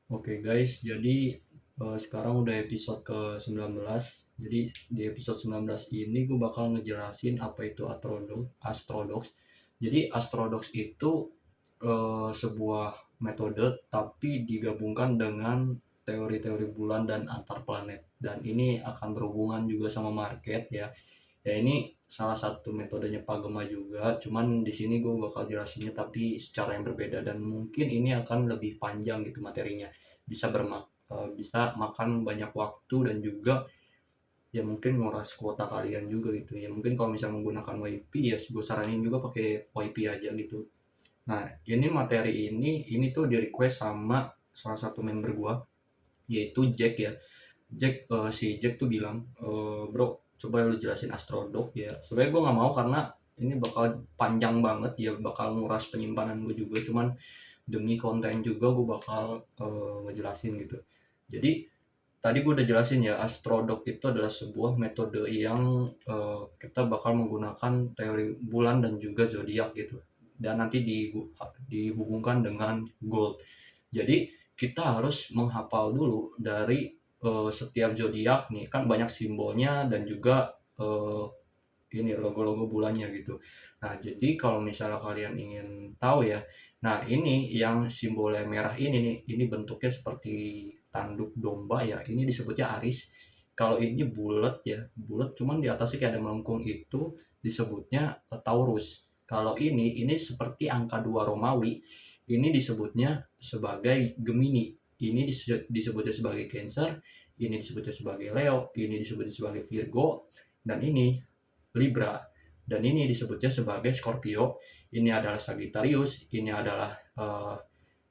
Oke guys, jadi sekarang udah episode ke-19. Jadi di episode 19 ini gue bakal ngejelasin apa itu Astrodox. Jadi Astrodox itu sebuah metode tapi digabungkan dengan teori-teori bulan dan antar planet. Dan ini akan berhubungan juga sama market ya. Ya ini salah satu metodenya Pak Gema juga, cuman di sini gue bakal jelasinnya tapi secara yang berbeda dan mungkin ini akan lebih panjang gitu materinya. Bisa makan banyak waktu dan juga ya mungkin nguras kuota kalian juga gitu ya. Mungkin kalau misalnya menggunakan WiFi ya gue saranin juga pakai WiFi aja gitu. Nah, ini materi ini tuh di request sama salah satu member gue yaitu Jack ya. Si Jack tuh bilang, bro coba lu jelasin Astrodog ya. Sebenarnya gue nggak mau karena ini bakal panjang banget ya, bakal nguras penyimpanan gue juga. Cuman demi konten juga gue bakal ngejelasin gitu. Jadi tadi gue udah jelasin ya, Astrodog itu adalah sebuah metode yang kita bakal menggunakan teori bulan dan juga zodiak gitu. Dan nanti dihubungkan dengan gold. Jadi kita harus menghafal dulu dari setiap zodiak nih, kan banyak simbolnya dan juga ini logo-logo bulannya gitu. Nah, jadi kalau misalnya kalian ingin tahu ya, nah ini yang simbolnya merah ini nih, ini bentuknya seperti tanduk domba ya, ini disebutnya Aries. Kalau ini bulat ya, bulat cuman di atasnya kayak ada melengkung, itu disebutnya Taurus. Kalau ini seperti angka 2 Romawi, ini disebutnya sebagai Gemini. Ini disebutnya sebagai Cancer, ini disebutnya sebagai Leo, ini disebutnya sebagai Virgo, dan ini Libra, dan ini disebutnya sebagai Scorpio. Ini adalah Sagittarius, ini adalah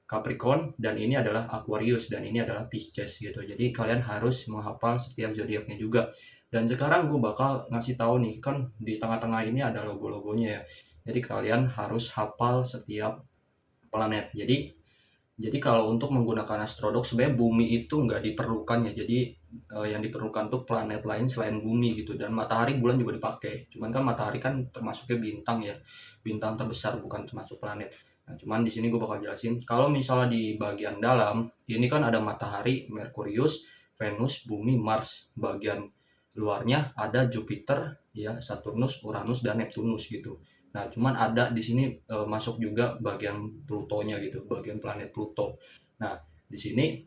Capricorn, dan ini adalah Aquarius, dan ini adalah Pisces gitu. Jadi kalian harus menghafal setiap zodiaknya juga. Dan sekarang gue bakal ngasih tahu nih, kan di tengah-tengah ini ada logo-logonya ya. Jadi kalian harus hafal setiap planet. Jadi kalau untuk menggunakan Astrodox sebenarnya bumi itu nggak diperlukan ya. Jadi yang diperlukan tuh planet lain selain bumi gitu, dan matahari, bulan juga dipakai. Cuman kan matahari kan termasuknya bintang ya, bintang terbesar, bukan termasuk planet. Nah, cuman di sini gue bakal jelasin. Kalau misalnya di bagian dalam ini kan ada matahari, Merkurius, Venus, bumi, Mars. Bagian luarnya ada Jupiter, ya, Saturnus, Uranus, dan Neptunus gitu. Nah, cuman ada di sini masuk juga bagian Plutonya gitu, bagian planet Pluto. Nah, di sini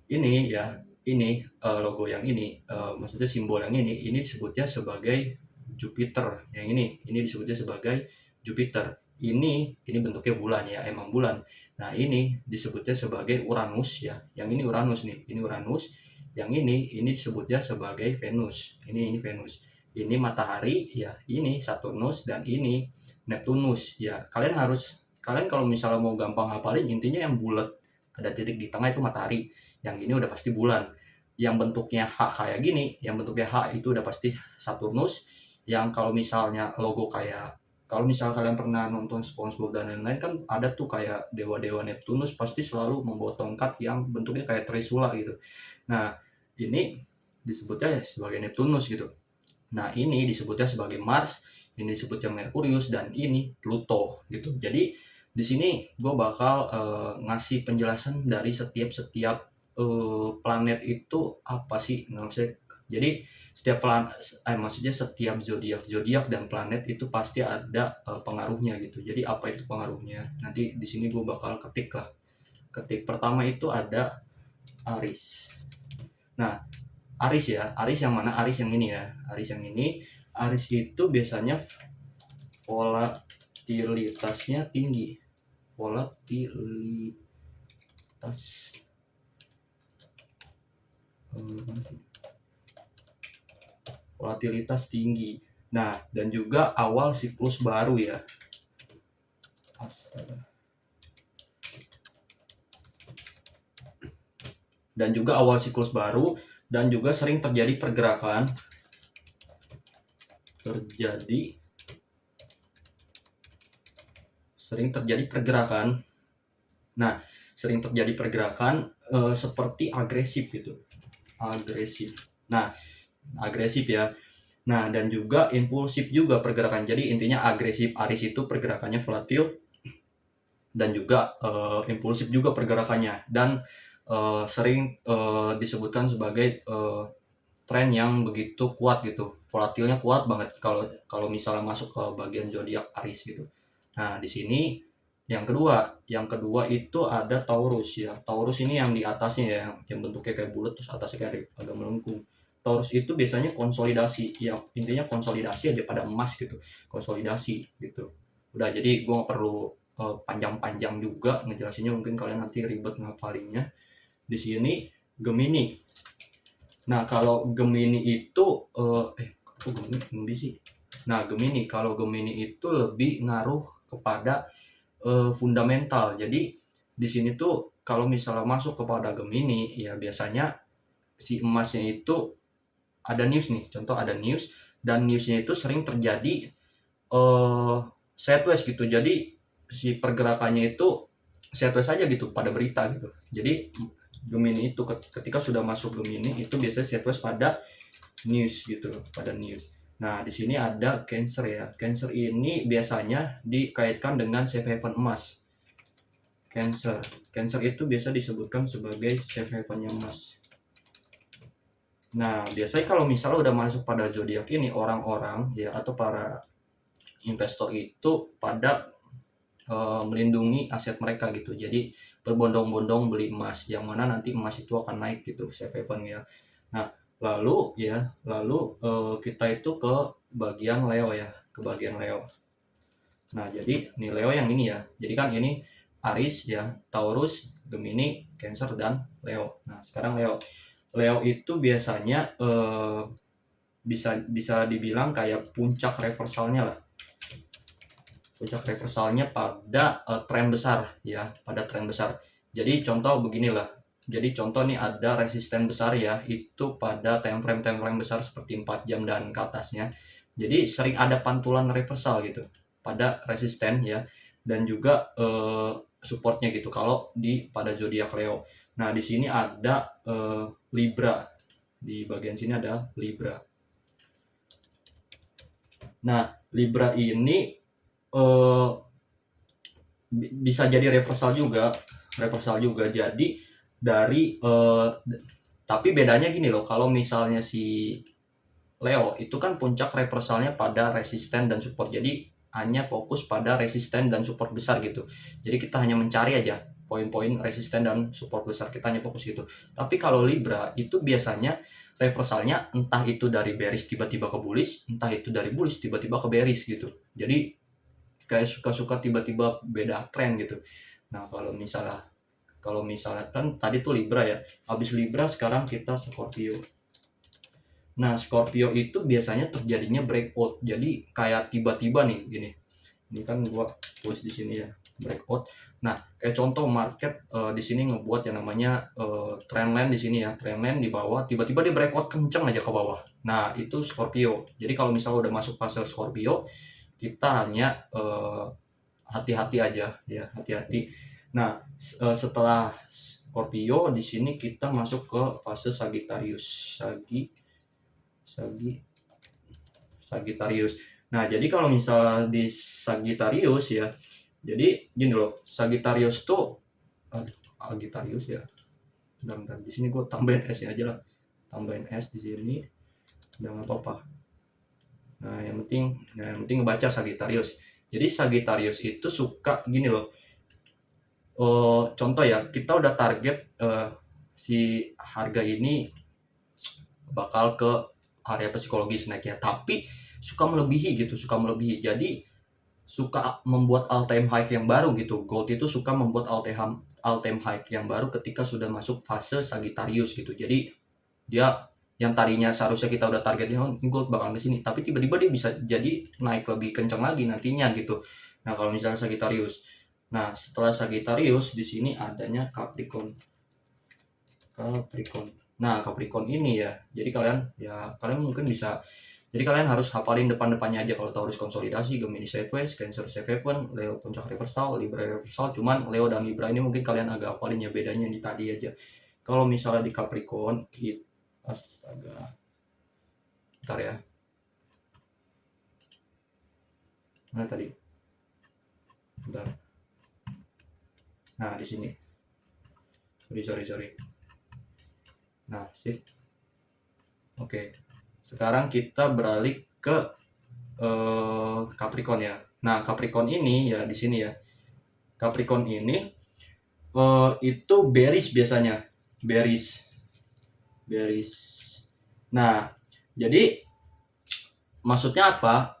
ini ya, ini logo yang ini, maksudnya simbol yang ini disebutnya sebagai Jupiter. Yang ini disebutnya sebagai Jupiter. Ini bentuknya bulan ya, emang bulan. Nah, ini disebutnya sebagai Uranus ya. Yang ini Uranus nih, ini Uranus. Yang ini disebutnya sebagai Venus. Ini Venus. Ini matahari ya, ini Saturnus, dan ini Neptunus ya. Kalian kalau misalnya mau gampang hafalin, intinya yang bulat ada titik di tengah itu matahari, yang ini udah pasti bulan. Yang bentuknya H kayak gini, yang bentuknya H itu udah pasti Saturnus. Yang kalau misalnya logo kayak, kalau misalnya kalian pernah nonton SpongeBob dan lain-lain, kan ada tuh kayak dewa-dewa Neptunus pasti selalu membawa tongkat yang bentuknya kayak trisula gitu. Nah, ini disebutnya sebagai Neptunus gitu. Nah, ini disebutnya sebagai Mars, ini disebutnya Merkurius, dan ini Pluto gitu. Jadi di sini gue bakal ngasih penjelasan dari setiap planet itu apa sih. Nah, jadi maksudnya setiap zodiak dan planet itu pasti ada pengaruhnya gitu. Jadi apa itu pengaruhnya? Nanti di sini gue bakal ketik lah. Ketik pertama itu ada Aries. Nah, Aris yang mana? Aris yang ini ya. Aris yang ini. Aris itu biasanya volatilitasnya tinggi. Volatilitas volatilitas tinggi. Nah, dan juga awal siklus baru ya. Dan juga awal siklus baru, dan juga sering terjadi pergerakan sering terjadi pergerakan. Nah, sering terjadi pergerakan seperti agresif gitu. Agresif. Nah, agresif ya. Nah, dan juga impulsif juga pergerakan. Jadi intinya agresif Aries itu pergerakannya volatil, dan juga impulsif juga pergerakannya. Dan sering disebutkan sebagai tren yang begitu kuat gitu, volatilnya kuat banget kalau kalau misalnya masuk ke bagian zodiak Aries gitu. Nah, di sini yang kedua itu ada Taurus ya. Taurus ini yang di atasnya ya, yang bentuknya kayak bulat terus atasnya kayak agak melengkung. Taurus itu biasanya konsolidasi, ya intinya konsolidasi aja pada emas gitu, konsolidasi gitu. Udah, jadi gue nggak perlu panjang-panjang juga ngejelasinnya, mungkin kalian nanti ribet ngapalinnya. Di sini Gemini. Nah, kalau Gemini itu aku Gemini sih. Nah, Gemini, kalau Gemini itu lebih ngaruh kepada fundamental. Jadi di sini tuh kalau misalnya masuk kepada Gemini ya biasanya si emasnya itu ada news nih. Contoh ada news, dan newsnya itu sering terjadi sideways gitu. Jadi si pergerakannya itu sideways aja gitu pada berita gitu. Jadi Gemini itu ketika sudah masuk Gemini itu biasanya sideways pada news gitu, pada news. Nah, di sini ada Cancer ya. Cancer ini biasanya dikaitkan dengan safe haven emas. Cancer. Cancer itu biasa disebutkan sebagai safe haven emas. Nah, biasanya kalau misalnya udah masuk pada zodiak ini, orang-orang ya atau para investor itu pada melindungi aset mereka gitu. Jadi berbondong-bondong beli emas, yang mana nanti emas itu akan naik gitu, safe haven ya. Nah, lalu kita itu ke bagian Leo ya, ke bagian Leo. Nah, jadi ini Leo yang ini ya. Jadi kan ini Aries ya, Taurus, Gemini, Cancer, dan Leo. Nah, sekarang Leo. Leo itu biasanya bisa bisa dibilang kayak puncak reversalnya lah. Puncak reversalnya pada tren besar ya, pada tren besar. Jadi contoh beginilah. Jadi contoh nih ada resisten besar ya, itu pada time frame besar seperti 4 jam dan ke atasnya. Jadi sering ada pantulan reversal gitu pada resisten ya, dan juga supportnya gitu kalau di pada zodiak Leo. Nah, di sini ada Libra. Di bagian sini ada Libra. Nah, Libra ini eh, bisa jadi reversal juga jadi dari tapi bedanya gini loh, kalau misalnya si Leo itu kan puncak reversalnya pada resisten dan support, jadi hanya fokus pada resisten dan support besar gitu, jadi kita hanya mencari aja poin-poin resisten dan support besar, kita hanya fokus gitu. Tapi kalau Libra itu biasanya reversalnya entah itu dari bearish tiba-tiba ke bullish, entah itu dari bullish tiba-tiba ke bearish gitu, jadi kayak suka-suka tiba-tiba beda tren gitu. Nah, kalau misalnya kan tadi tuh Libra ya, habis Libra sekarang kita Scorpio. Nah, Scorpio itu biasanya terjadinya breakout, jadi kayak tiba-tiba nih gini, ini kan gua tulis di sini ya, breakout. Nah, kayak contoh market di sini ngebuat yang namanya trendline di sini ya, trendline di bawah, tiba-tiba dia breakout kenceng aja ke bawah. Nah, itu Scorpio. Jadi kalau misalnya udah masuk fase Scorpio, kita hanya hati-hati aja ya, hati-hati. Nah, setelah Scorpio di sini kita masuk ke fase Sagittarius. Sagi Sagittarius. Nah, jadi kalau misalnya di Sagittarius ya, jadi gini loh, Sagittarius tuh Sagittarius ya. Bentar, di sini gue tambahin S aja lah. Tambahin S di sini, udah nggak apa-apa. Nah, yang penting ngebaca Sagittarius. Jadi Sagittarius itu suka gini loh. Contoh ya, kita udah target si harga ini bakal ke area psikologis naik ya, tapi suka melebihi gitu, suka melebihi. Jadi suka membuat all time high yang baru gitu. Gold itu suka membuat all time high yang baru ketika sudah masuk fase Sagittarius gitu. Jadi dia yang tadinya seharusnya kita udah targetnya oh, gold bakal ke sini, tapi tiba-tiba dia bisa jadi naik lebih kencang lagi nantinya gitu. Nah, kalau misalnya Sagittarius. Nah, setelah Sagittarius di sini adanya Capricorn. Capricorn. Nah, Capricorn ini ya. Jadi kalian mungkin bisa, jadi kalian harus hafalin depan-depannya aja. Kalau Taurus konsolidasi, Gemini sideways, Cancer safe haven, Leo puncak reversal, Libra reversal. Cuman Leo dan Libra ini mungkin kalian agak hafalin ya, bedanya di tadi aja. Kalau misalnya di Capricorn, astaga. Bentar ya. Mana tadi? Bentar. Nah, di sini. sorry. Nah, sip. Oke. Sekarang kita beralih ke Capricorn ya. Nah, Capricorn ini ya di sini ya. Capricorn ini itu bearish biasanya. Bearish. Nah, jadi maksudnya apa?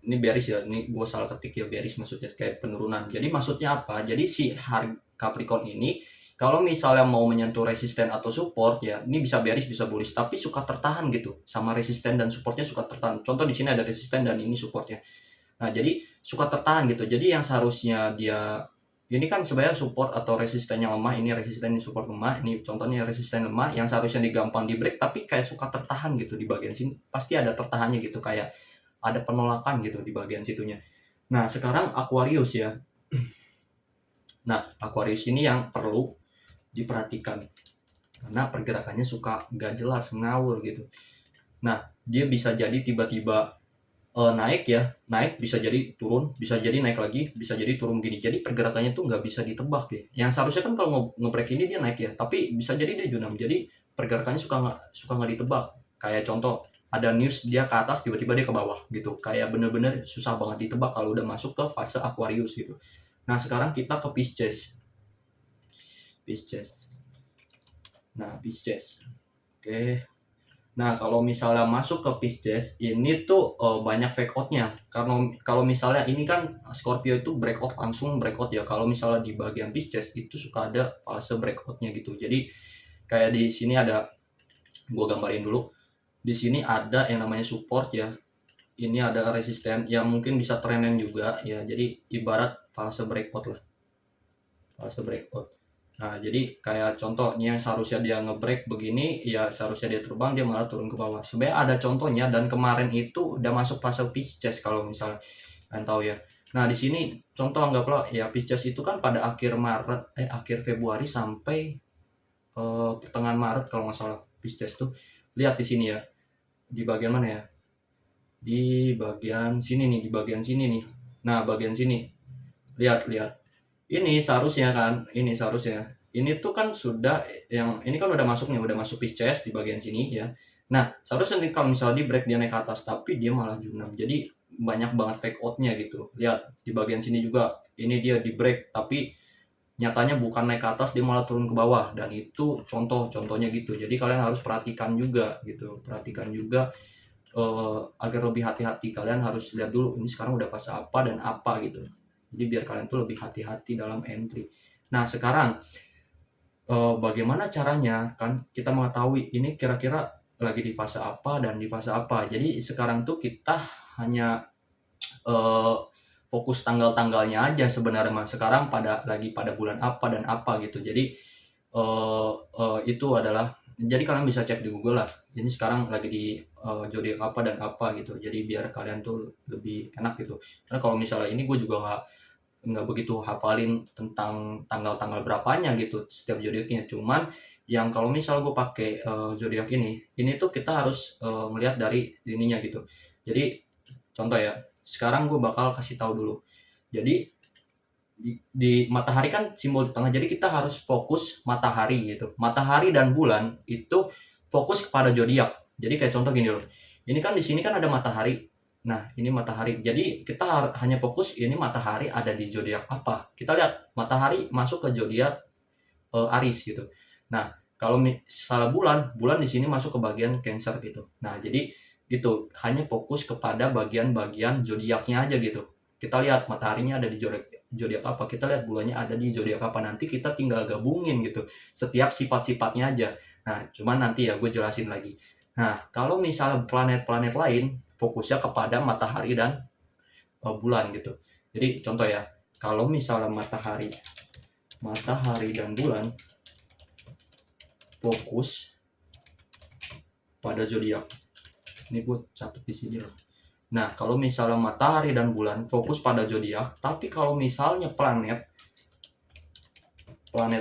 Ini bearish ya, ini gue salah ketik ya, bearish maksudnya kayak penurunan. Jadi maksudnya apa? Jadi si harga Capricorn ini kalau misalnya mau menyentuh resisten atau support ya, ini bisa bearish bisa bullish, tapi suka tertahan gitu sama resisten dan supportnya suka tertahan. Contoh di sini ada resisten dan ini supportnya. Nah, jadi suka tertahan gitu. Jadi yang seharusnya dia ini kan sebenarnya support atau resistennya lemah, ini resisten, ini support lemah, ini contohnya resisten lemah yang seharusnya digampang di break tapi kayak suka tertahan gitu di bagian sini. Pasti ada tertahannya gitu, kayak ada penolakan gitu di bagian situnya. Nah, sekarang Aquarius ya. Nah, Aquarius ini yang perlu diperhatikan karena pergerakannya suka nggak jelas, ngawur gitu. Nah, dia bisa jadi tiba-tiba naik ya, naik bisa jadi turun, bisa jadi naik lagi, bisa jadi turun gini. Jadi pergerakannya tuh nggak bisa ditebak deh. Yang seharusnya kan kalau nge-break ini dia naik ya, tapi bisa jadi dia junam. Jadi pergerakannya suka nggak ditebak. Kayak contoh, ada news dia ke atas tiba-tiba dia ke bawah gitu. Kayak bener-bener susah banget ditebak kalau udah masuk ke fase Aquarius gitu. Nah, sekarang kita ke Pisces. Nah, Pisces. Oke. Nah, kalau misalnya masuk ke Pisces, ini tuh banyak fake out-nya. Karena kalau misalnya ini kan Scorpio itu breakout langsung breakout ya. Kalau misalnya di bagian Pisces itu suka ada fase breakout-nya gitu. Jadi kayak di sini ada, gua gambarin dulu. Di sini ada yang namanya support ya. Ini ada resisten yang mungkin bisa trenden juga ya. Jadi ibarat fase breakout lah. Fase breakout. Nah, jadi kayak contohnya yang seharusnya dia nge-break begini, ya seharusnya dia terbang, dia malah turun ke bawah. Sebenarnya ada contohnya dan kemarin itu udah masuk fase Pisces kalau misalnya kalian tahu ya. Nah, di sini contoh anggaplah ya Pisces itu kan pada akhir Februari sampai pertengahan Maret kalau nggak salah Pisces tuh. Lihat di sini ya. Di bagian mana ya? Di bagian sini nih, di bagian sini nih. Nah, bagian sini. Lihat. Ini seharusnya kan, ini tuh kan sudah yang ini kan udah masuk nih, udah masuk Pisces di bagian sini ya. Nah, seharusnya nih kalau misalnya di break dia naik ke atas, tapi dia malah junam. Jadi banyak banget fake out-nya gitu. Lihat di bagian sini juga, ini dia di break, tapi nyatanya bukan naik ke atas, dia malah turun ke bawah. Dan itu contohnya gitu. Jadi kalian harus perhatikan juga gitu, agar lebih hati-hati. Kalian harus lihat dulu ini sekarang udah fase apa dan apa gitu. Jadi biar kalian tuh lebih hati-hati dalam entry. Nah, sekarang bagaimana caranya kan kita mengetahui ini kira-kira lagi di fase apa dan di fase apa. Jadi sekarang tuh kita hanya fokus tanggal-tanggalnya aja sebenarnya Mas. Sekarang lagi pada bulan apa dan apa gitu. Jadi itu adalah, jadi kalian bisa cek di Google lah. Ini sekarang lagi di zodiak apa dan apa gitu. Jadi biar kalian tuh lebih enak gitu. Karena kalau misalnya ini gue juga nggak begitu hafalin tentang tanggal-tanggal berapanya gitu setiap zodiaknya. Cuman yang kalau misal gue pakai zodiak ini tuh kita harus melihat dari ininya gitu. Jadi contoh ya, sekarang gue bakal kasih tahu dulu. Jadi di matahari kan simbol di tengah, jadi kita harus fokus matahari gitu. Matahari dan bulan itu fokus kepada zodiak. Jadi kayak contoh gini loh. Ini kan di sini kan ada matahari. Nah, ini matahari. Jadi kita hanya fokus ini matahari ada di zodiak apa. Kita lihat matahari masuk ke zodiak Aries gitu. Nah, kalau misalnya bulan di sini masuk ke bagian Cancer gitu. Nah, jadi gitu, hanya fokus kepada bagian-bagian zodiaknya aja gitu. Kita lihat mataharinya ada di zodiak apa, kita lihat bulannya ada di zodiak apa, nanti kita tinggal gabungin gitu setiap sifat-sifatnya aja. Nah, cuman nanti ya gue jelasin lagi. Nah, kalau misalnya planet-planet lain fokusnya kepada matahari dan bulan gitu. Jadi contoh ya, kalau misalnya matahari dan bulan fokus pada zodiak. Ini gue catat di sini loh. Nah, kalau misalnya matahari dan bulan fokus pada zodiak, tapi kalau misalnya planet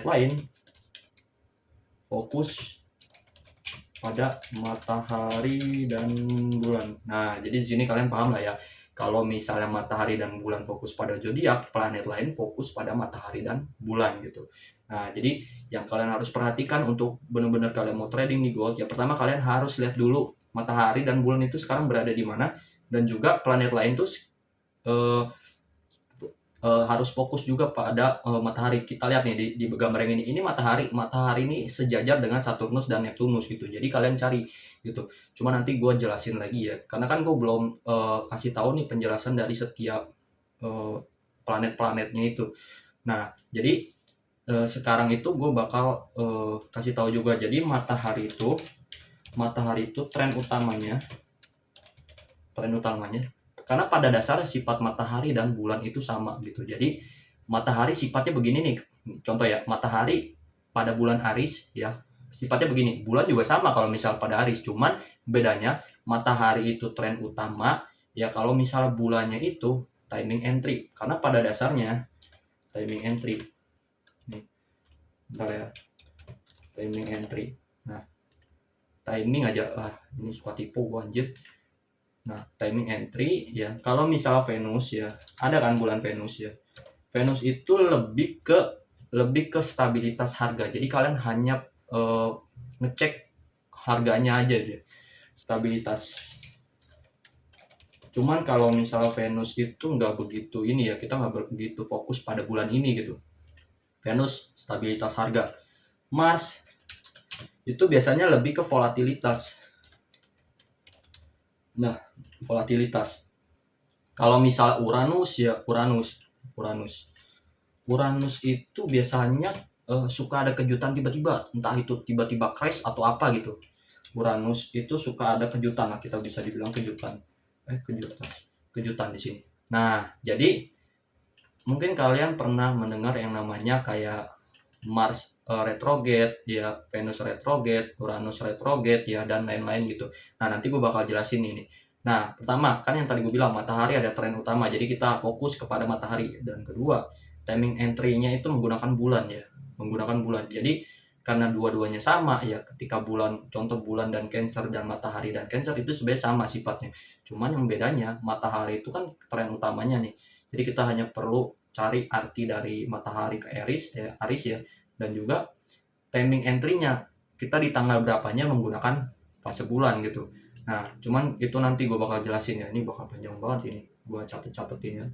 lain fokus pada matahari dan bulan. Nah, jadi di sini kalian paham lah ya. Kalau misalnya matahari dan bulan fokus pada zodiak, planet lain fokus pada matahari dan bulan gitu. Nah, jadi yang kalian harus perhatikan untuk benar-benar kalian mau trading di gold, ya pertama kalian harus lihat dulu matahari dan bulan itu sekarang berada di mana, dan juga planet lain tuh eh, harus fokus juga pada matahari. Kita lihat nih di gambar yang ini matahari ini sejajar dengan Saturnus dan Neptunus gitu. Jadi kalian cari gitu. Cuma nanti gue jelasin lagi ya, karena kan gue belum kasih tahu nih penjelasan dari setiap planet-planetnya itu. Nah, jadi sekarang itu gue bakal kasih tahu juga. Jadi matahari itu tren utamanya karena pada dasarnya sifat matahari dan bulan itu sama gitu. Jadi matahari sifatnya begini nih, contoh ya, matahari pada bulan Aries ya sifatnya begini, bulan juga sama kalau misal pada Aries, cuman bedanya matahari itu tren utama ya, kalau misal bulannya itu timing entry, karena pada dasarnya timing entry nih, bentar ya, timing entry. Nah, timing aja ini suka tipu gua anjir. Nah, timing entry ya, kalau misal Venus ya, ada kan bulan Venus ya. Venus itu lebih ke stabilitas harga. Jadi kalian hanya ngecek harganya aja deh, stabilitas. Cuman kalau misal Venus itu nggak begitu ini ya, kita nggak begitu fokus pada bulan ini gitu. Venus stabilitas harga. Mars itu biasanya lebih ke volatilitas. Nah, volatilitas. Kalau misal Uranus itu biasanya suka ada kejutan tiba-tiba, entah itu tiba-tiba crash atau apa gitu. Uranus itu suka ada kejutan, lah kita bisa dibilang kejutan. Kejutan di sini. Nah, jadi mungkin kalian pernah mendengar yang namanya kayak Mars retrograde ya, Venus retrograde, Uranus retrograde ya, dan lain-lain gitu. Nah, nanti gue bakal jelasin ini. Nah, pertama kan yang tadi gue bilang matahari ada tren utama, jadi kita fokus kepada matahari. Dan kedua, timing entry-nya itu menggunakan bulan ya, Jadi karena dua-duanya sama ya, ketika bulan, contoh bulan dan Cancer dan matahari dan Cancer itu sebenarnya sama sifatnya. Cuman yang bedanya matahari itu kan tren utamanya nih. Jadi kita hanya perlu cari arti dari matahari ke Aries ya, dan juga timing entry-nya kita di tanggal berapanya menggunakan fase bulan gitu. Nah, cuman itu nanti gue bakal jelasin ya, ini bakal panjang banget ini, gue catet-catetin ya.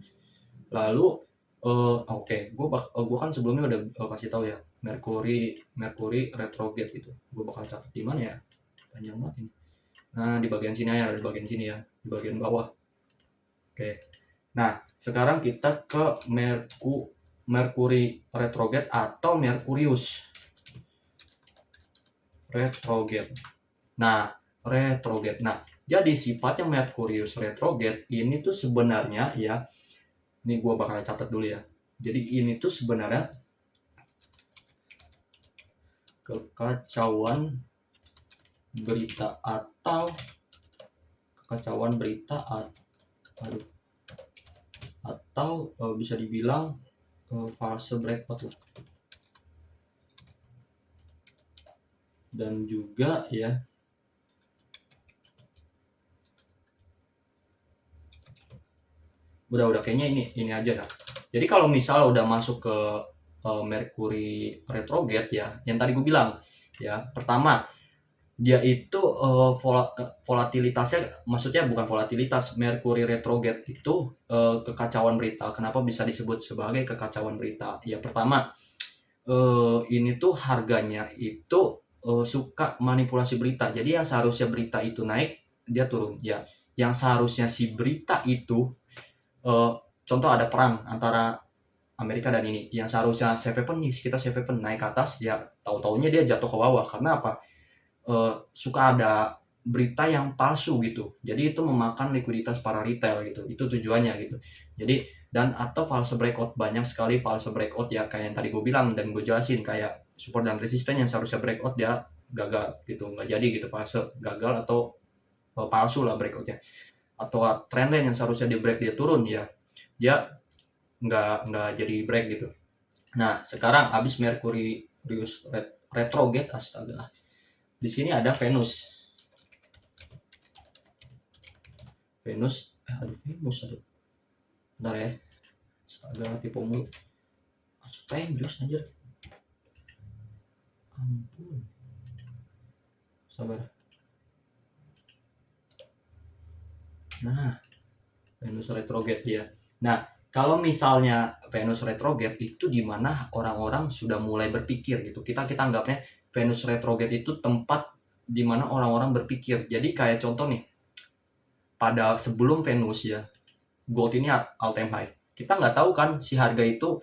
Lalu gue kan sebelumnya udah kasih tahu ya, Mercury retrograde gitu. Gue bakal catat di mana ya, panjang banget ini. Nah, di bagian sini ya, di bagian sini ya, di bagian bawah. Oke. Nah, sekarang kita ke Mercury retrograde atau Mercurius retrograde. Nah, retrograde. Nah, jadi sifatnya Mercurius retrograde ini tuh sebenarnya ya, ini gua bakal catat dulu ya. Jadi ini tuh sebenarnya kekacauan berita atau bisa dibilang fase breakout lah. Dan juga ya, udah kayaknya ini aja dah. Jadi kalau misal udah masuk ke Mercury retrograde ya, yang tadi gue bilang ya, pertama dia itu volatilitasnya, maksudnya bukan volatilitas, Mercury retrograde itu kekacauan berita. Kenapa bisa disebut sebagai kekacauan berita? Ya pertama, ini tuh harganya itu suka manipulasi berita. Jadi yang seharusnya berita itu naik, dia turun ya. Yang seharusnya si berita itu contoh ada perang antara Amerika dan ini, yang seharusnya safe haven nih, kita safe haven naik ke atas ya, tahu-taunya dia jatuh ke bawah. Karena apa? Suka ada berita yang palsu gitu, jadi itu memakan likuiditas para retail gitu, itu tujuannya gitu. Jadi, dan atau false breakout, banyak sekali false breakout ya, kayak yang tadi gue bilang dan gue jelasin, kayak support dan resisten yang seharusnya breakout dia gagal gitu, nggak jadi gitu, false gagal atau palsu lah breakoutnya. Atau trendline yang seharusnya di break dia turun ya, dia nggak jadi break gitu. Nah, sekarang habis Mercurius retrograde, astaga, di sini ada Venus. Venus bentar ya, astaga, tipu mulu, penjus anjir. Ampun, sabar. Nah, Venus retrograde ya. Nah, kalau misalnya Venus retrograde itu di mana orang-orang sudah mulai berpikir gitu. Kita anggapnya Venus retrograde itu tempat di mana orang-orang berpikir. Jadi kayak contoh nih, pada sebelum Venus ya, gold ini all time high. Kita nggak tahu kan si harga itu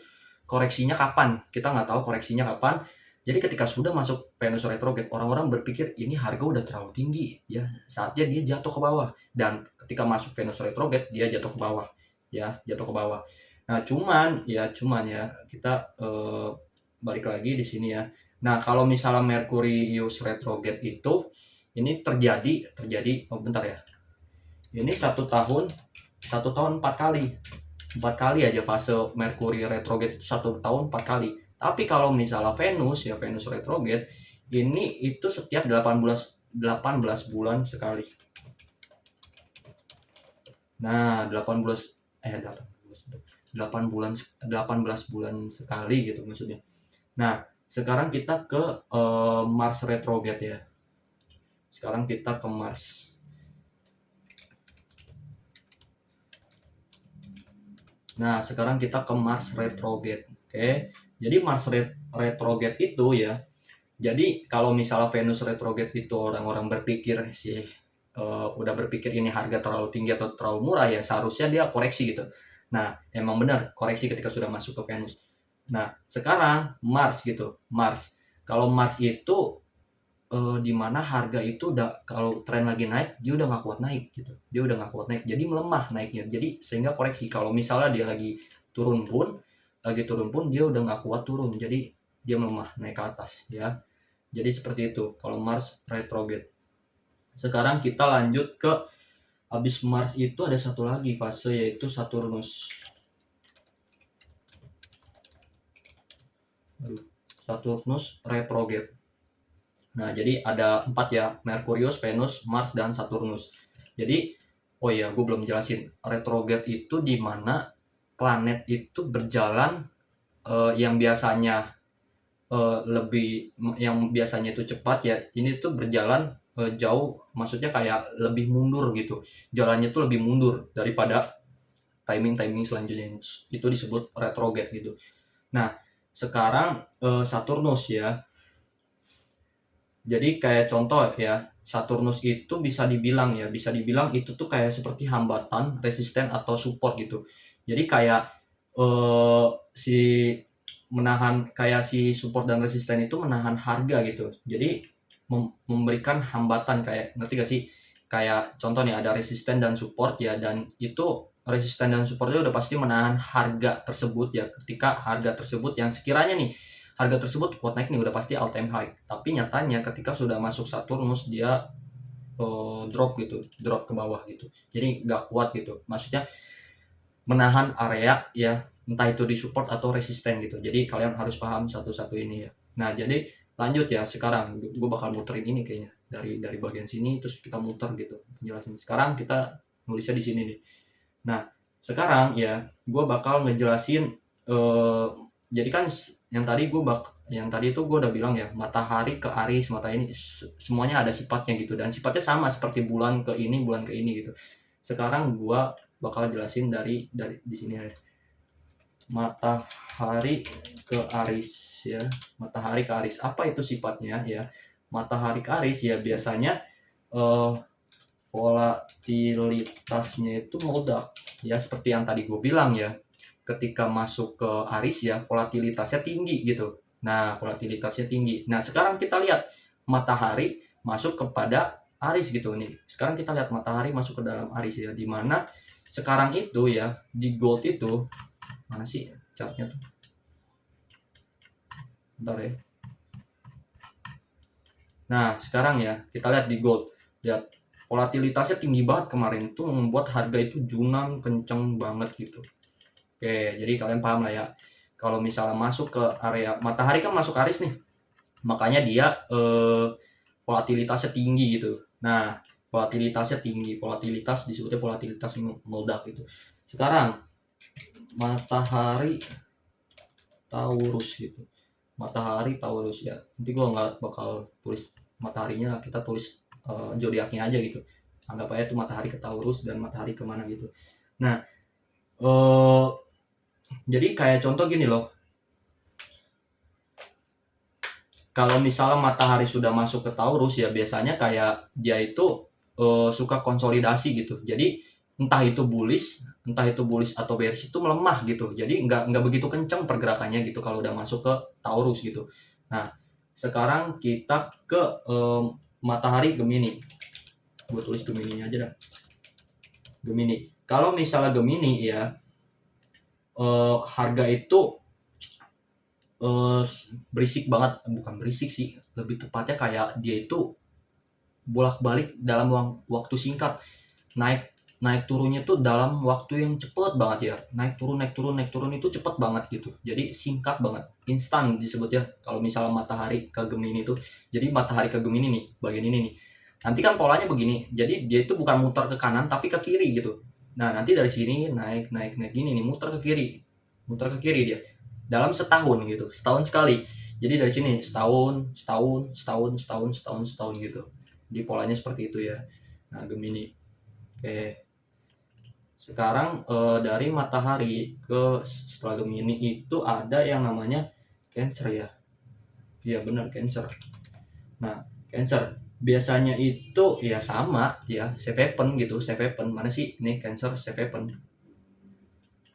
koreksinya kapan. Kita nggak tahu koreksinya kapan. Jadi ketika sudah masuk Venus retrograde, orang-orang berpikir ini harga udah terlalu tinggi, ya saatnya dia jatuh ke bawah. Dan ketika masuk Venus retrograde, dia jatuh ke bawah, ya jatuh ke bawah. Nah cuman ya kita balik lagi di sini ya. Nah kalau misalnya Merkurius retrograde itu ini terjadi bentar ya. Ini satu tahun 4 kali aja fase Merkuri retrograde itu 1 tahun 4 kali. Tapi kalau misalnya Venus ya Venus retrograde ini itu setiap 18 bulan sekali. Nah 18 bulan sekali gitu maksudnya. Nah sekarang kita ke Mars retrograde ya. Sekarang kita ke Mars. Nah, sekarang kita ke Mars retrograde. Oke. Jadi Mars retrograde itu ya. Jadi kalau misalnya Venus retrograde itu orang-orang berpikir sih udah berpikir ini harga terlalu tinggi atau terlalu murah ya, seharusnya dia koreksi gitu. Nah, emang benar koreksi ketika sudah masuk ke Venus. Nah, sekarang Mars gitu. Mars. Kalau Mars itu di mana harga itu udah kalau tren lagi naik dia udah nggak kuat naik gitu, dia udah nggak kuat naik jadi melemah naiknya, jadi sehingga koreksi. Kalau misalnya dia lagi turun pun dia udah nggak kuat turun, jadi dia melemah naik ke atas ya. Jadi seperti itu kalau Mars retrograde. Sekarang kita lanjut ke habis Mars itu ada satu lagi fase yaitu Saturnus retrograde. Nah, jadi ada 4 ya, Merkurius, Venus, Mars, dan Saturnus. Jadi, oh iya, gue belum jelasin. Retrograde itu di mana planet itu berjalan yang biasanya yang biasanya itu cepat ya, ini tuh berjalan jauh, maksudnya kayak lebih mundur gitu. Jalannya tuh lebih mundur daripada timing selanjutnya. Itu disebut retrograde gitu. Nah, sekarang Saturnus ya. Jadi kayak contoh ya, Saturnus itu bisa dibilang itu tuh kayak seperti hambatan, resisten atau support gitu. Jadi kayak si support dan resisten itu menahan harga gitu. Jadi memberikan hambatan, kayak ngerti gak sih? Kayak contoh nih ada resisten dan support ya, dan itu resisten dan supportnya udah pasti menahan harga tersebut ya. Ketika harga tersebut yang sekiranya nih harga tersebut kuat naik nih udah pasti all time high, tapi nyatanya ketika sudah masuk Saturnus dia drop ke bawah gitu, jadi nggak kuat gitu, maksudnya menahan area ya, entah itu di support atau resisten gitu. Jadi kalian harus paham satu-satu ini ya. Nah jadi lanjut ya, sekarang gue bakal muterin ini kayaknya dari bagian sini terus kita muter gitu penjelasan. Sekarang kita nulisnya di sini nih. Nah sekarang ya gue bakal ngejelasin jadi kan yang tadi itu gue udah bilang ya, matahari ke Aries, semuanya ada sifatnya gitu, dan sifatnya sama seperti bulan ke ini gitu. Sekarang gue bakal jelasin dari di sini ya. Matahari ke Aries ya. Matahari ke Aries, apa itu sifatnya ya? Matahari ke Aries ya biasanya volatilitasnya itu meledak ya, seperti yang tadi gue bilang ya. Ketika masuk ke Aries ya volatilitasnya tinggi gitu. Nah volatilitasnya tinggi. Nah sekarang kita lihat matahari masuk kepada Aries gitu nih. Sekarang kita lihat matahari masuk ke dalam Aries ya, dimana sekarang itu ya di gold itu mana sih chartnya tuh? Bentar ya. Nah sekarang ya kita lihat di gold, lihat volatilitasnya tinggi banget kemarin tuh, membuat harga itu junang kenceng banget gitu. Oke, jadi kalian paham lah ya. Kalau misalnya masuk ke area matahari kan masuk Aries nih, makanya dia volatilitasnya tinggi gitu. Nah, volatilitas disebutnya volatilitas meledak gitu. Sekarang matahari Taurus gitu. matahari Taurus ya. Nanti gua nggak bakal tulis mataharinya, kita tulis zodiaknya aja gitu. Anggap aja itu matahari ke Taurus dan matahari kemana gitu. Nah, jadi kayak contoh gini loh, kalau misalnya matahari sudah masuk ke Taurus ya biasanya kayak dia itu suka konsolidasi gitu. Jadi entah itu bullish atau bearish itu melemah gitu. Jadi nggak begitu kenceng pergerakannya gitu kalau udah masuk ke Taurus gitu. Nah, sekarang kita ke matahari Gemini. Gue tulis Gemininya aja dah. Gemini. Kalau misalnya Gemini ya harga itu berisik banget, bukan berisik sih, lebih tepatnya kayak dia itu bolak-balik dalam waktu singkat, naik turunnya tuh dalam waktu yang cepet banget ya, naik turun itu cepet banget gitu, jadi singkat banget, instan disebutnya kalau misalnya matahari ke Gemini itu. Jadi matahari ke Gemini nih, bagian ini nih, nanti kan polanya begini, jadi dia itu bukan muter ke kanan tapi ke kiri gitu. Nah nanti dari sini naik gini nih, muter ke kiri dia dalam setahun gitu, setahun sekali. Jadi dari sini setahun gitu. Di polanya seperti itu ya. Nah Gemini. Oke. Sekarang dari matahari ke setelah Gemini itu ada yang namanya Cancer ya. Iya benar, Cancer. Nah Cancer biasanya itu ya sama ya, safe haven gitu, safe haven. Mana sih ini Cancer safe haven.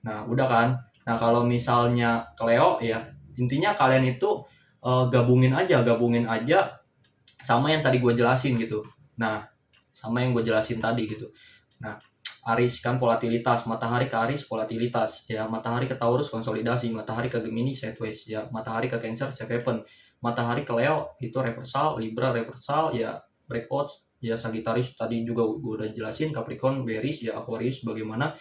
Nah udah kan. Nah kalau misalnya Leo ya, intinya kalian itu gabungin aja sama yang tadi gue jelasin gitu. Nah sama yang gue jelasin tadi gitu. Nah Aries kan volatilitas, matahari ke Aries volatilitas ya, matahari ke Taurus konsolidasi, matahari ke Gemini sideways ya, matahari ke Cancer safe haven, matahari ke Leo itu reversal, Libra reversal ya, breakout ya, Sagittarius tadi juga gue udah jelasin, Capricorn bearish ya, Aquarius bagaimana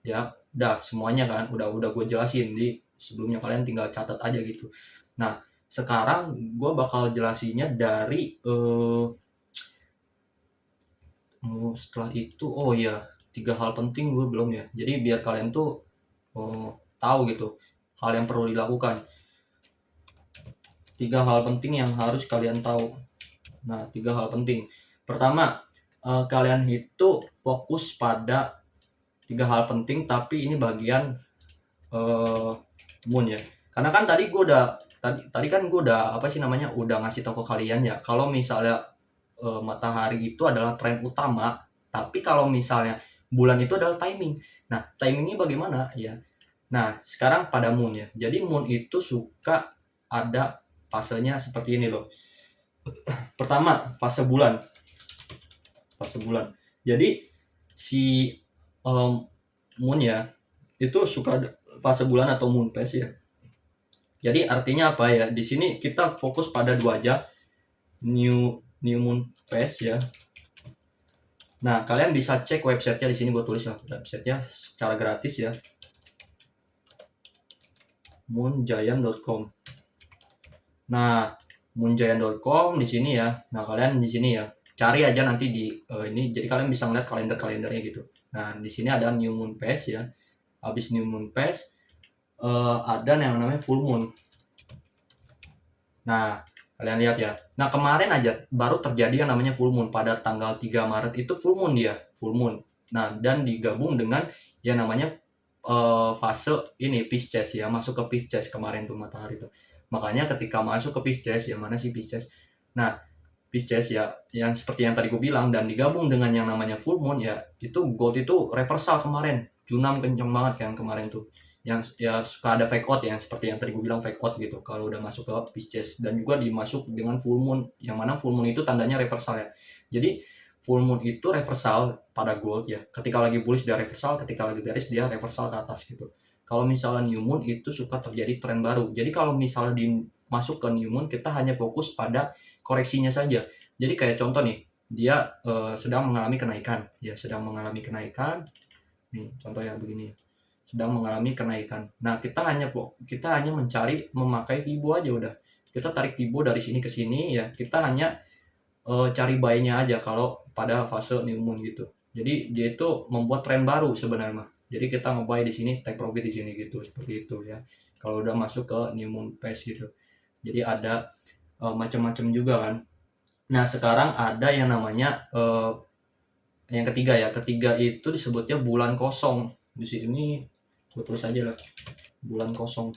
ya, udah semuanya kan udah gue jelasin di sebelumnya, kalian tinggal catat aja gitu. Nah sekarang gue bakal jelasinnya dari setelah itu, oh ya 3 hal penting gue belum ya, jadi biar kalian tuh tahu gitu hal yang perlu dilakukan, 3 hal penting yang harus kalian tahu. Nah 3 hal penting, pertama kalian itu fokus pada 3 hal penting, tapi ini bagian moon ya, karena kan tadi gue udah tadi kan gue udah apa sih namanya, udah ngasih tahu ke kalian ya kalau misalnya matahari itu adalah tren utama, tapi kalau misalnya bulan itu adalah timing. Nah timingnya bagaimana ya, nah sekarang pada moon ya, jadi moon itu suka ada fasenya seperti ini loh. Pertama fase bulan, jadi si moon ya itu suka fase bulan atau moon phase ya. Jadi artinya apa ya? Di sini kita fokus pada 2 aja, new moon phase ya. Nah, kalian bisa cek websitenya, di sini gue tulis lah websitenya secara gratis ya. moongiant.com. Nah, moongiant.com di sini ya. Nah, kalian di sini ya cari aja nanti di ini, jadi kalian bisa ngeliat kalendernya gitu. Nah, di sini ada new moon phase ya. Habis new moon phase ada yang namanya full moon. Nah, kalian lihat ya. Nah, kemarin aja baru terjadi yang namanya full moon pada tanggal 3 Maret itu full moon dia, full moon. Nah, dan digabung dengan yang namanya fase ini Pisces ya, masuk ke Pisces kemarin tuh matahari tuh. Makanya ketika masuk ke Pisces, ya mana sih Pisces? Nah, Pisces ya, yang seperti yang tadi gue bilang, dan digabung dengan yang namanya full moon ya, itu gold itu reversal kemarin. Junam kenceng banget kan kemarin tuh. Yang ya suka ada fake out yang seperti yang tadi gue bilang, fake out gitu kalau udah masuk ke Pisces, dan juga dimasuk dengan full moon, yang mana full moon itu tandanya reversal ya. Jadi full moon itu reversal pada gold ya, ketika lagi bullish dia reversal, ketika lagi bearish dia reversal ke atas gitu. Kalau misalnya new moon itu suka terjadi tren baru, jadi kalau misalnya masuk ke new moon kita hanya fokus pada koreksinya saja. Jadi kayak contoh nih, dia sedang mengalami kenaikan ya, sedang mengalami kenaikan nih, contoh ya begini, sedang mengalami kenaikan. Nah kita hanya mencari memakai Fibo aja udah, kita tarik Fibo dari sini ke sini ya, kita hanya cari buy-nya aja kalau pada fase new moon gitu. Jadi dia itu membuat tren baru sebenarnya. Jadi kita nge-buy di sini, take profit di sini gitu, seperti itu ya. Kalau udah masuk ke new moon phase gitu. Jadi ada macam-macam juga kan. Nah sekarang ada yang namanya yang ketiga ya. Ketiga itu disebutnya bulan kosong. Di sini gue tulis aja lah, bulan kosong.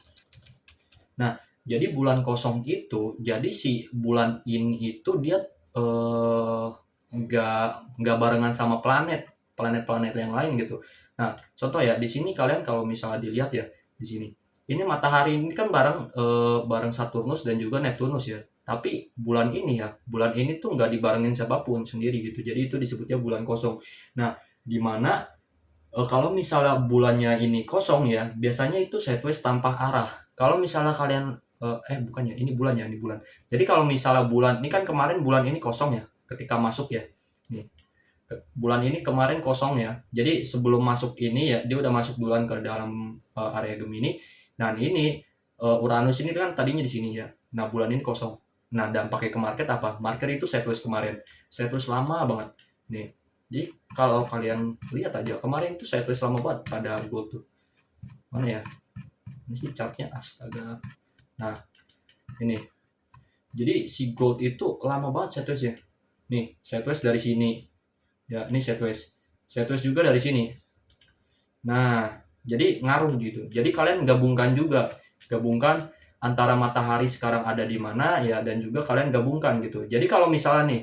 Nah, jadi bulan kosong itu, jadi si bulan ini itu dia eh, nggak barengan sama planet-planet yang lain gitu. Nah, contoh ya di sini kalian kalau misalnya dilihat ya di sini, ini matahari ini kan bareng Saturnus dan juga Neptunus ya. Tapi bulan ini tuh nggak dibarengin siapapun sendiri gitu. Jadi itu disebutnya bulan kosong. Nah, di mana kalau misalnya bulannya ini kosong ya, biasanya itu sideways tanpa arah. Kalau misalnya kalian bukannya ini bulannya, ini bulan. Jadi kalau misalnya bulan ini kan kemarin bulan ini kosong ya, ketika masuk ya. Nih, bulan ini kemarin kosong ya. Jadi sebelum masuk ini ya, dia udah masuk duluan ke dalam area Gemini. Nah, ini Uranus ini kan tadinya di sini ya. Nah, bulan ini kosong. Nah, dampaknya ke market apa? Market itu sideways kemarin. Sideways lama banget. Nih, jadi kalau kalian lihat aja kemarin itu saya tulis lama banget pada gold tuh. Mana ya? Ini sih chartnya astaga. Nah ini. Jadi si gold itu lama banget saya tulis ya. Nih saya tulis dari sini. Ya ini saya tulis. Saya tulis juga dari sini. Nah jadi ngaruh gitu. Jadi kalian gabungkan juga. Gabungkan antara matahari sekarang ada di mana ya dan juga kalian gabungkan gitu. Jadi kalau misalnya nih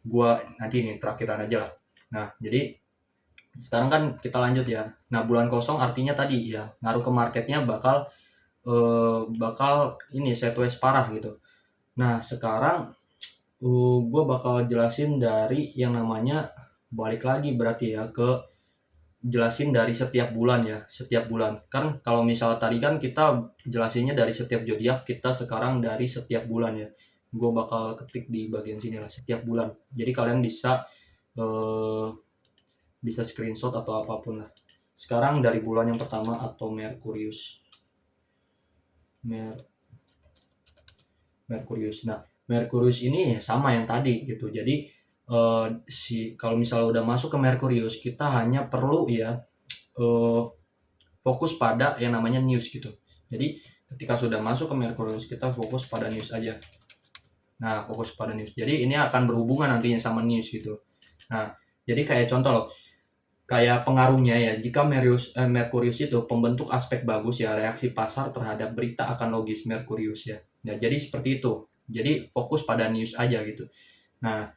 gua nanti nih terakhiran aja lah. Nah jadi sekarang kan kita lanjut ya. Nah, bulan kosong artinya tadi ya, ngaruh ke marketnya bakal ini sideways parah gitu. Nah, sekarang gue bakal jelasin dari yang namanya balik lagi berarti ya ke jelasin dari setiap bulan ya, setiap bulan. Kan kalau misal tadi kan kita jelasinnya dari setiap zodiak, kita sekarang dari setiap bulan ya. Gue bakal ketik di bagian sini lah, setiap bulan. Jadi kalian eh, bisa screenshot atau apapun lah. Sekarang dari bulan yang pertama atau Merkurius. Merkurius. Nah, Merkurius ini ya sama yang tadi gitu. Jadi kalau misalnya udah masuk ke Merkurius, kita hanya perlu ya eh, fokus pada yang namanya news gitu. Jadi ketika sudah masuk ke Merkurius, kita fokus pada news aja. Nah, fokus pada news. Jadi ini akan berhubungan nantinya sama news gitu. Nah, jadi kayak contoh loh, kayak pengaruhnya ya, jika Merkurius itu pembentuk aspek bagus ya, reaksi pasar terhadap berita akan logis Merkurius ya. Nah, jadi seperti itu. Jadi fokus pada news aja gitu. Nah,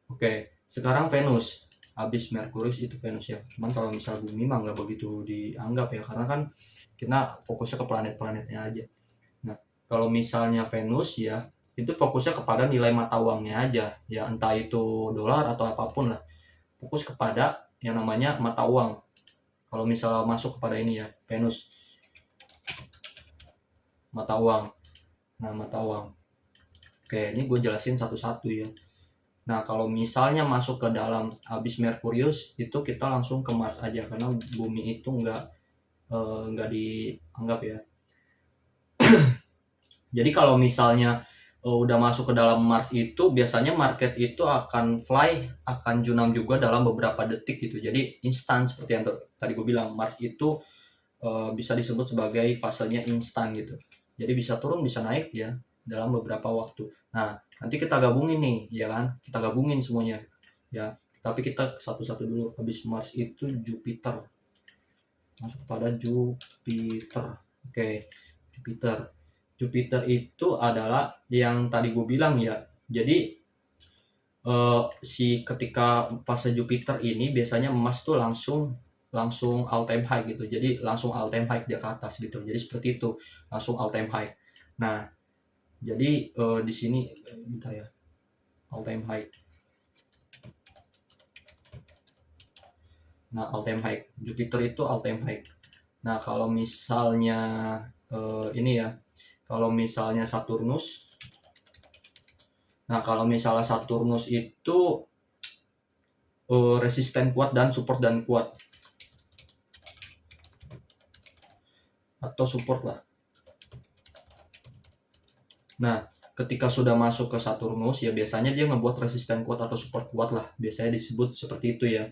oke. Sekarang Venus. Habis Merkurius itu Venus ya. Cuman kalau misal bumi mah nggak begitu dianggap ya, karena kan kita fokusnya ke planet-planetnya aja. Nah, kalau misalnya Venus ya, itu fokusnya kepada nilai mata uangnya aja. Ya, entah itu dolar atau apapun lah. Fokus kepada yang namanya mata uang. Kalau misalnya masuk kepada ini ya, Venus, mata uang. Nah, mata uang. Oke, ini gue jelasin satu-satu ya. Nah, kalau misalnya masuk ke dalam habis Merkurius, itu kita langsung ke Mars aja, karena bumi itu nggak dianggap ya. Jadi kalau misalnya udah masuk ke dalam Mars itu, biasanya market itu akan junam juga dalam beberapa detik gitu. Jadi instan seperti yang tadi gue bilang, Mars itu bisa disebut sebagai fasenya instan gitu. Jadi bisa turun, bisa naik ya dalam beberapa waktu. Nah, nanti kita gabungin nih, ya kan? Kita gabungin semuanya, ya. Tapi kita satu-satu dulu. Habis Mars itu Jupiter. Masuk pada Jupiter. Oke, Jupiter. Jupiter itu adalah yang tadi gue bilang ya. Jadi ketika fase Jupiter ini biasanya emas tuh langsung langsung all time high gitu. Jadi langsung all time high di atas gitu. Jadi seperti itu, langsung all time high. Nah, jadi di sini bentar ya. All time high. Nah, all time high. Jupiter itu all time high. Nah, kalau misalnya ini ya. Kalau misalnya Saturnus. Nah, kalau misalnya Saturnus itu resisten kuat dan support dan kuat. Atau support lah. Nah, ketika sudah masuk ke Saturnus ya biasanya dia ngebuat resisten kuat atau support kuat lah. Biasanya disebut seperti itu ya.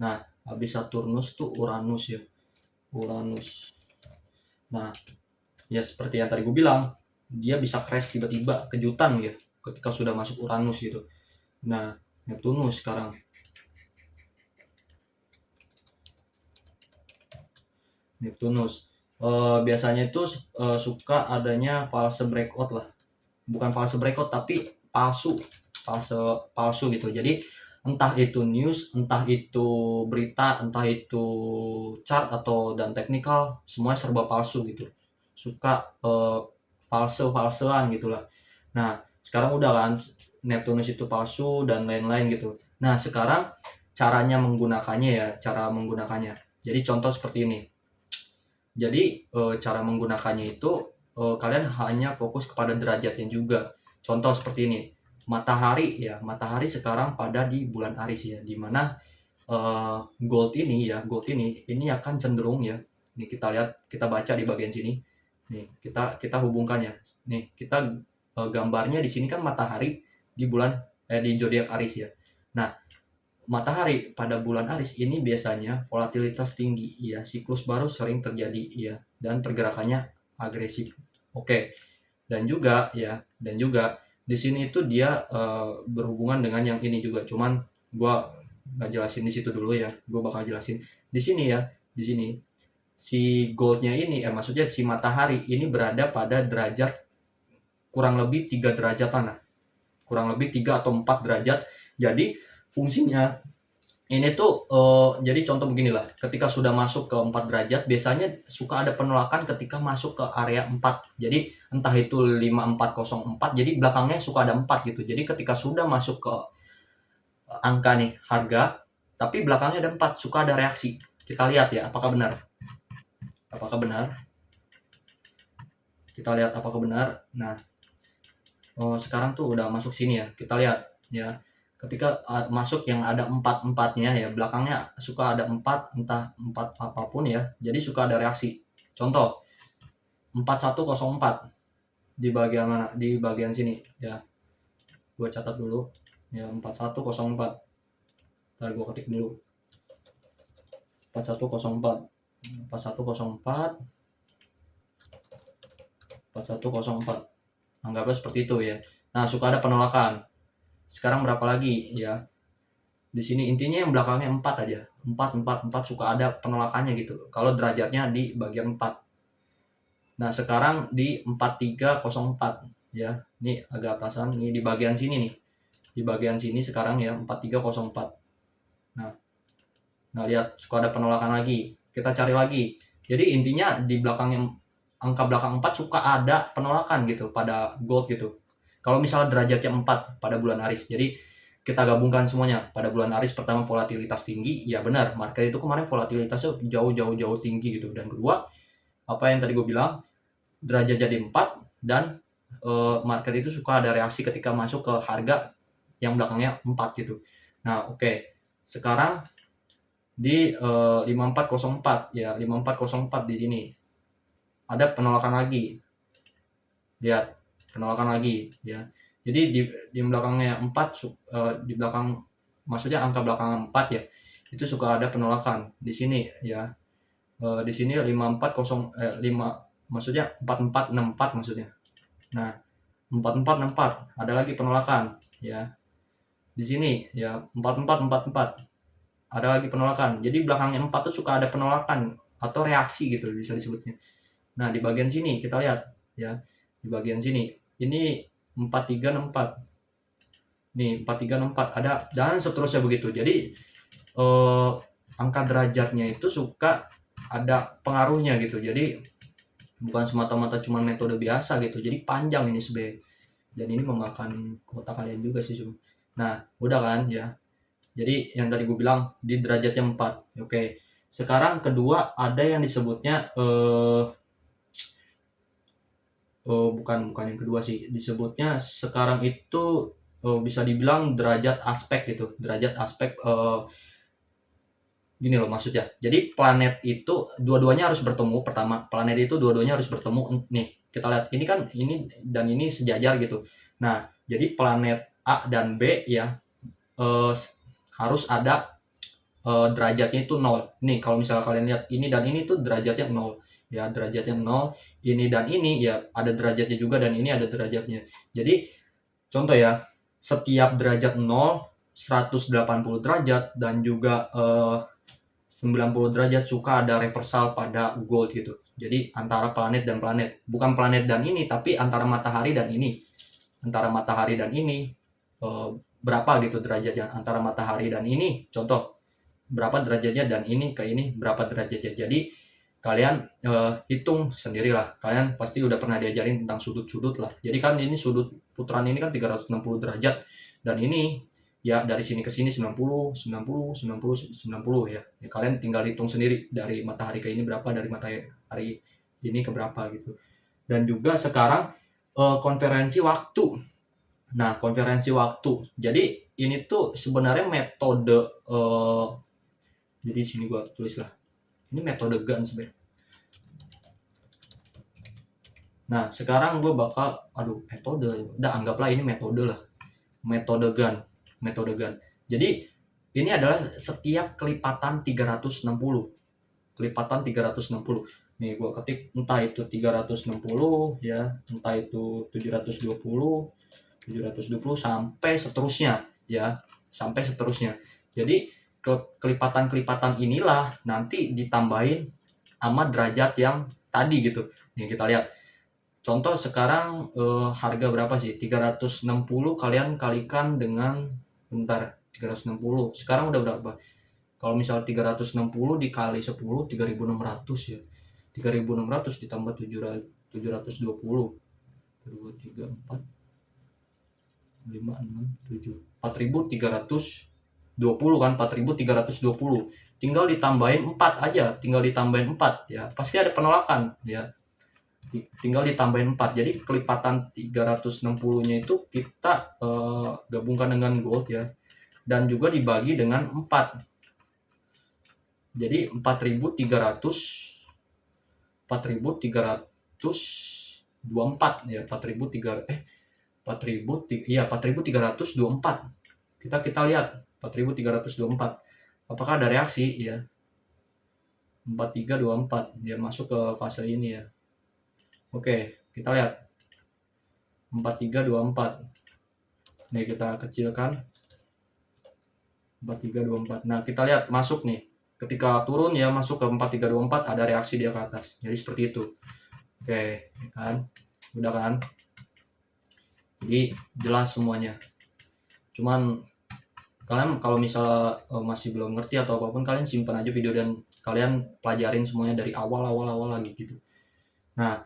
Nah, habis Saturnus tuh Uranus ya. Uranus. Nah, Ya seperti yang tadi gue bilang, dia bisa crash tiba-tiba, kejutan ya, ketika sudah masuk Uranus gitu. Nah, Neptunus sekarang. Neptunus. Biasanya itu suka adanya fase breakout lah. Bukan fase breakout tapi palsu. Fase palsu gitu. Jadi entah itu news, entah itu berita, entah itu chart atau dan teknikal, semua serba palsu gitu. Suka false-falsean gitulah. Nah, sekarang udah kan Neptunus itu palsu dan lain-lain gitu. Nah, sekarang caranya menggunakannya ya, cara menggunakannya. Jadi contoh seperti ini. Jadi cara menggunakannya itu kalian hanya fokus kepada derajatnya juga. Contoh seperti ini, matahari ya, matahari sekarang pada di bulan Aries ya, dimana gold ini akan cenderung ya. Nih kita lihat, kita baca di bagian sini. Nih kita hubungkan ya. Nih kita gambarnya di sini kan matahari di bulan di zodiak Aries ya. Nah, matahari pada bulan Aries ini biasanya volatilitas tinggi ya, siklus baru sering terjadi ya, dan pergerakannya agresif. Oke. Dan juga di sini itu dia berhubungan dengan yang ini juga, cuman gua nggak jelasin di situ dulu ya, gua bakal jelasin di sini ya. Di sini si goldnya ini maksudnya si matahari ini berada pada derajat kurang lebih 3 derajat tanah, kurang lebih 3 atau 4 derajat. Jadi fungsinya ini tuh jadi contoh beginilah, ketika sudah masuk ke 4 derajat biasanya suka ada penolakan ketika masuk ke area 4. Jadi entah itu 5404, jadi belakangnya suka ada 4 gitu. Jadi ketika sudah masuk ke angka nih harga, tapi belakangnya ada 4, suka ada reaksi. Kita lihat ya apakah benar. Apakah benar? Kita lihat apakah benar. Nah, sekarang tuh udah masuk sini ya. Kita lihat ya. Ketika masuk yang ada 4-4-nya ya, belakangnya suka ada 4, entah 4 apapun ya. Jadi suka ada reaksi. Contoh 4104 di bagian mana? Di bagian sini ya. Gua catat dulu. Ya 4104. Ntar gua ketik dulu. 4104. 4104. 4104. Anggapnya seperti itu ya. Nah, suka ada penolakan. Sekarang berapa lagi ya? Di sini intinya yang belakangnya 4 aja. 4 suka ada penolakannya gitu. Kalau derajatnya di bagian 4. Nah, sekarang di 4304 ya. Ini agak atasan, ini di bagian sini nih. Di bagian sini sekarang ya 4304. Nah, lihat suka ada penolakan lagi. Kita cari lagi. Jadi intinya di belakangnya angka belakang 4 suka ada penolakan gitu pada gold gitu. Kalau misalnya derajatnya 4 pada bulan Aries. Jadi kita gabungkan semuanya. Pada bulan Aries pertama volatilitas tinggi, ya benar, market itu kemarin volatilitasnya jauh tinggi gitu. Dan kedua, apa yang tadi gue bilang, derajat jadi 4 dan market itu suka ada reaksi ketika masuk ke harga yang belakangnya 4 gitu. Nah, oke. Sekarang di 5404 ya, 5404 di sini. Ada penolakan lagi. Lihat, penolakan lagi ya. Jadi di belakangnya 4 di belakang, maksudnya angka belakang 4 ya, itu suka ada penolakan di sini ya. Di sini 5 maksudnya 4464 maksudnya. Nah, 4464 ada lagi penolakan ya. Di sini ya 4444 ada lagi penolakan. Jadi belakangnya 4 tuh suka ada penolakan atau reaksi gitu bisa disebutnya. Nah, di bagian sini kita lihat ya. Di bagian sini ini 4364. Nih 4364 ada, dan seterusnya begitu. Jadi angka derajatnya itu suka ada pengaruhnya gitu. Jadi bukan semata-mata cuma metode biasa gitu. Jadi panjang ini sebenarnya. Dan ini memakan kuota kalian juga sih. Nah, udah kan ya. Jadi yang tadi gue bilang di derajatnya 4. Oke. Sekarang kedua ada yang disebutnya bukan yang kedua sih. Disebutnya sekarang itu bisa dibilang derajat aspek gitu. Derajat aspek gini loh maksudnya. Jadi planet itu dua-duanya harus bertemu. Pertama, planet itu dua-duanya harus bertemu. Nih, kita lihat ini kan ini dan ini sejajar gitu. Nah, jadi planet A dan B ya harus ada derajatnya itu 0. Nih, kalau misalnya kalian lihat ini dan ini tuh derajatnya 0. ya, derajatnya 0, ini dan ini ya ada derajatnya juga, dan ini ada derajatnya. Jadi contoh ya, setiap derajat 0, 180 derajat, dan juga 90 derajat suka ada reversal pada gold gitu. Jadi antara planet dan planet, bukan planet dan ini, tapi antara matahari dan ini. Antara matahari dan ini berapa gitu derajatnya, antara matahari dan ini contoh berapa derajatnya, dan ini ke ini berapa derajatnya. Jadi kalian hitung sendirilah, kalian pasti udah pernah diajarin tentang sudut-sudut lah. Jadi kan ini sudut putaran ini kan 360 derajat, dan ini ya dari sini ke sini 90 90 90 90 ya. Ya kalian tinggal hitung sendiri dari matahari ke ini berapa, dari matahari ini ke berapa gitu. Dan juga sekarang konferensi waktu. Nah, konferensi waktu. Jadi ini tuh sebenarnya metode jadi sini gua tulis lah. Ini metode GAN sebenarnya. Nah, sekarang gue bakal metode. Udah anggaplah ini metode lah. Metode GAN. Metode GAN. Jadi ini adalah setiap kelipatan 360. Kelipatan 360. Nih gue ketik entah itu 360 ya, entah itu 720 sampai seterusnya ya, sampai seterusnya. Jadi kelipatan-kelipatan inilah nanti ditambahin sama derajat yang tadi gitu. Nih kita lihat. Contoh sekarang harga berapa sih? 360 kalian kalikan dengan bentar 360. Sekarang udah berapa? Kalau misal 360 dikali 10 3.600 ya. 3.600 ditambah 720. 2 3 4 5 6 7 4.320 kan, 4.320. Tinggal ditambahin 4 aja, tinggal ditambahin 4 ya. Pasti ada penolakan ya. Tinggal ditambahin 4. Jadi kelipatan 360-nya itu kita gabungkan dengan gold ya. Dan juga dibagi dengan 4. Jadi 4.324 ya, 4.324. Kita lihat 4.324. Apakah ada reaksi ya? 4324 dia masuk ke fase ini ya. Oke, kita lihat 4324. Nih kita kecilkan 4324. Nah, kita lihat masuk nih. Ketika turun ya masuk ke 4324, ada reaksi dia ke atas. Jadi seperti itu. Oke, kan? Udah kan? Jadi jelas semuanya. Cuman kalian kalau misalnya masih belum ngerti atau apapun, kalian simpan aja video dan kalian pelajarin semuanya dari awal lagi gitu. Nah,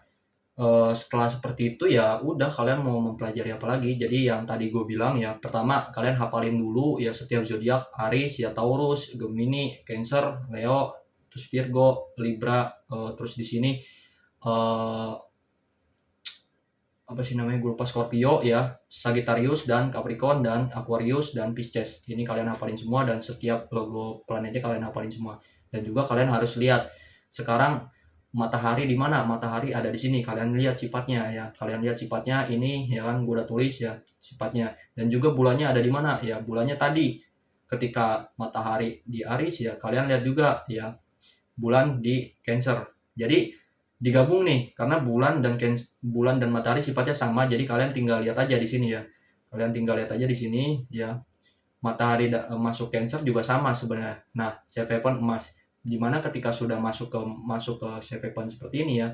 setelah seperti itu ya udah, kalian mau mempelajari apa lagi. Jadi yang tadi gue bilang ya, pertama kalian hafalin dulu ya setiap zodiak: Aries ya, Taurus, Gemini, Cancer, Leo, terus Virgo, Libra, terus di sini apa sih namanya, gue lupa, Scorpio ya, Sagittarius dan Capricorn dan Aquarius dan Pisces. Ini kalian hafalin semua, dan setiap logo planetnya kalian hafalin semua. Dan juga kalian harus lihat sekarang matahari di mana. Matahari ada di sini, kalian lihat sifatnya ya. Kalian lihat sifatnya ini ya kan, gue udah tulis ya sifatnya. Dan juga bulannya ada di mana ya. Bulannya tadi ketika matahari di Aries ya, kalian lihat juga ya bulan di Cancer. Jadi digabung nih, karena bulan dan matahari sifatnya sama, jadi kalian tinggal lihat aja di sini ya. Kalian tinggal lihat aja di sini ya. Matahari masuk Cancer juga sama sebenarnya. Nah, safe haven emas. Dimana ketika sudah masuk ke safe haven seperti ini ya,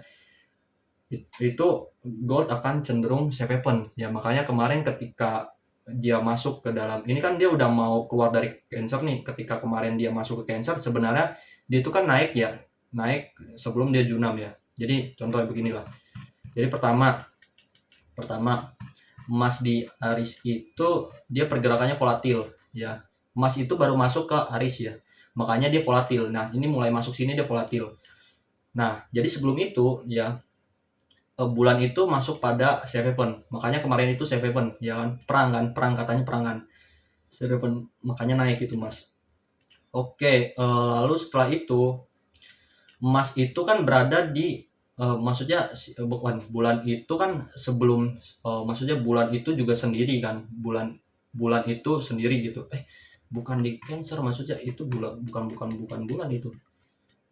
itu gold akan cenderung safe haven ya. Makanya kemarin ketika dia masuk ke dalam ini kan, dia udah mau keluar dari Cancer nih. Ketika kemarin dia masuk ke Cancer, sebenarnya dia itu kan naik ya, naik sebelum dia junam ya. Jadi contohnya beginilah. Jadi pertama emas di Aries itu dia pergerakannya volatil ya. Emas itu baru masuk ke Aries ya, makanya dia volatil. Nah, ini mulai masuk sini dia volatil. Nah, jadi sebelum itu ya bulan itu masuk pada safe haven, makanya kemarin itu safe haven ya kan, perang katanya, perangan safe haven, makanya naik itu mas. Oke, lalu setelah itu emas itu kan berada di maksudnya bukan, bulan itu kan sebelum maksudnya bulan itu juga sendiri kan, bulan itu sendiri gitu. Bukan di Cancer, maksudnya itu bulan, bukan bulan itu.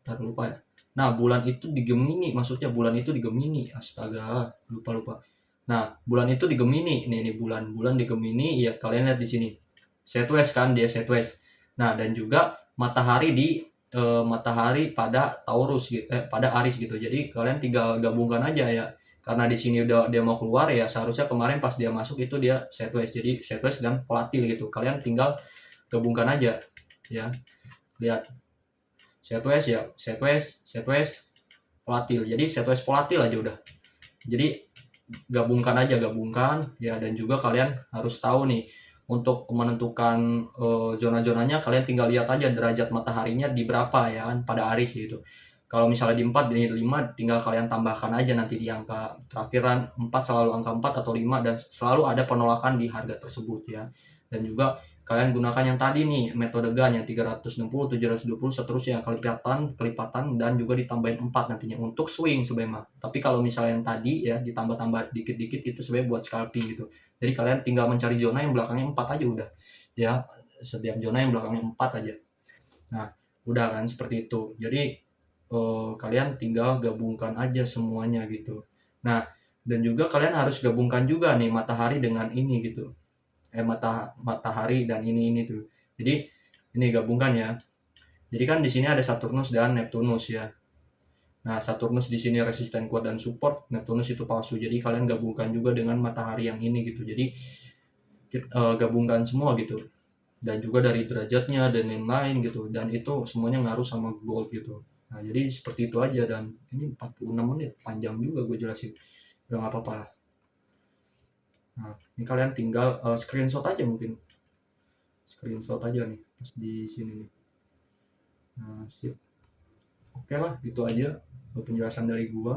Ntar lupa ya. Nah, bulan itu di Gemini, maksudnya bulan itu di Gemini. Astaga, lupa. Nah, bulan itu di Gemini. Nih bulan di Gemini, ya kalian lihat di sini. Southwest kan, dia Southwest. Nah, dan juga matahari di matahari pada Taurus gitu, pada Aries gitu. Jadi kalian tinggal gabungkan aja ya. Karena di sini udah dia mau keluar ya, seharusnya kemarin pas dia masuk itu dia Southwest. Jadi Southwest dan volatil gitu. Kalian tinggal gabungkan aja ya. Lihat Southwest ya, Southwest volatil. Jadi Southwest volatil aja udah. Jadi gabungkan ya, dan juga kalian harus tahu nih untuk menentukan zona-zonanya, kalian tinggal lihat aja derajat mataharinya di berapa ya kan pada Aries gitu. Kalau misalnya di 4 di 5 tinggal kalian tambahkan aja nanti di angka terakhiran 4, selalu angka 4 atau 5, dan selalu ada penolakan di harga tersebut ya. Dan juga kalian gunakan yang tadi nih metode GAN yang 360, 720 seterusnya, kelipatan dan juga ditambahin 4 nantinya untuk swing sebenarnya. Tapi kalau misalnya yang tadi ya ditambah-tambah dikit-dikit itu sebenarnya buat scalping gitu. Jadi kalian tinggal mencari zona yang belakangnya 4 aja udah. Ya, setiap zona yang belakangnya 4 aja. Nah, udah kan seperti itu. Jadi kalian tinggal gabungkan aja semuanya gitu. Nah, dan juga kalian harus gabungkan juga nih matahari dengan ini gitu. Matahari dan ini tuh. Jadi ini gabungkan ya. Jadi kan di sini ada Saturnus dan Neptunus ya. Nah, Saturnus di sini resisten kuat dan support, Neptunus itu palsu. Jadi kalian gabungkan juga dengan matahari yang ini gitu. Jadi gabungkan semua gitu. Dan juga dari derajatnya dan lain-lain gitu. Dan itu semuanya ngaruh sama gold gitu. Nah, jadi seperti itu aja, dan ini 46 menit, panjang juga gue jelasin. Udah nggak apa-apa lah. Nah, ini kalian tinggal screenshot aja mungkin. Screenshot aja nih pas di sini nih. Nah, sip. Oke lah, gitu aja penjelasan dari gua.